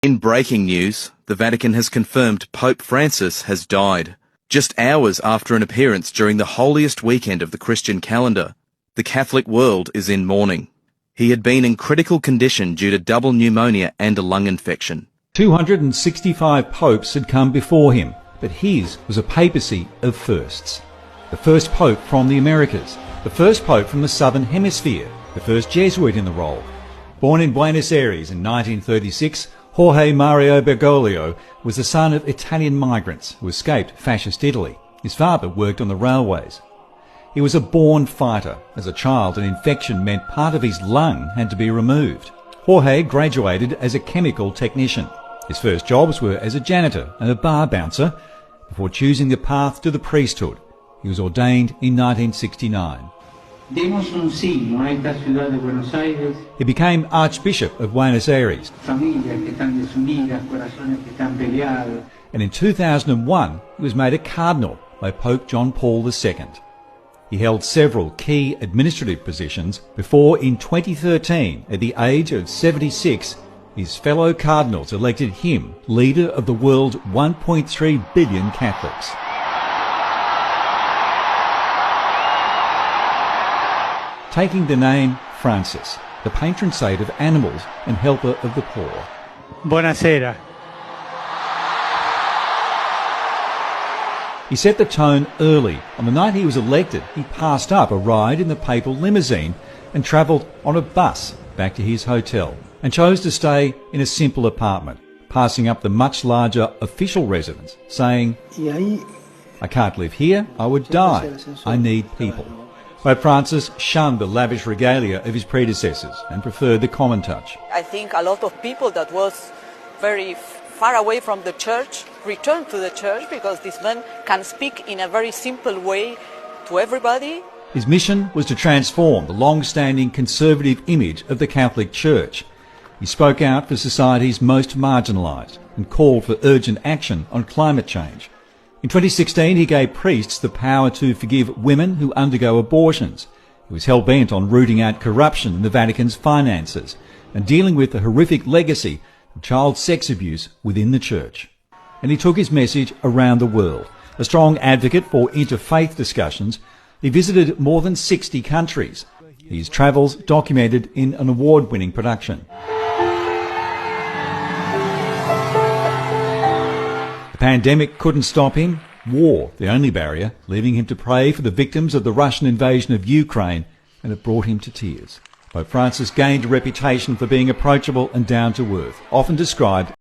In breaking news, the Vatican has confirmed Pope Francis has died. Just hours after an appearance during the holiest weekend of the Christian calendar, the Catholic world is in mourning. He had been in critical condition due to double pneumonia and a lung infection. 265 popes had come before him, but his was a papacy of firsts. The first pope from the Americas, the first pope from the Southern Hemisphere, the first Jesuit in the role. Born in Buenos Aires in 1936, Jorge Mario Bergoglio was the son of Italian migrants who escaped fascist Italy. His father worked on the railways. He was a born fighter. As a child, an infection meant part of his lung had to be removed. Jorge graduated as a chemical technician. His first jobs were as a janitor and a bar bouncer before choosing the path to the priesthood. He was ordained in 1969. He became Archbishop of Buenos Aires. And in 2001, he was made a cardinal by Pope John Paul II. He held several key administrative positions before, in 2013, at the age of 76, his fellow cardinals elected him leader of the world's 1.3 billion Catholics. Taking the name Francis, the patron saint of animals and helper of the poor. Buonasera. He set the tone early. On the night he was elected, he passed up a ride in the papal limousine and travelled on a bus back to his hotel and chose to stay in a simple apartment, passing up the much larger official residence, saying, "I can't live here, I would die. I need people." Pope Francis shunned the lavish regalia of his predecessors and preferred the common touch. I think a lot of people that was very far away from the church returned to the church because this man can speak in a very simple way to everybody. His mission was to transform the long-standing conservative image of the Catholic Church. He spoke out for society's most marginalised and called for urgent action on climate change. In 2016, he gave priests the power to forgive women who undergo abortions. He was hell-bent on rooting out corruption in the Vatican's finances and dealing with the horrific legacy of child sex abuse within the Church. And he took his message around the world. A strong advocate for interfaith discussions, he visited more than 60 countries. His travels documented in an award-winning production. The pandemic couldn't stop him. War, the only barrier, leaving him to pray for the victims of the Russian invasion of Ukraine, and it brought him to tears. Pope Francis gained a reputation for being approachable and down to earth, often described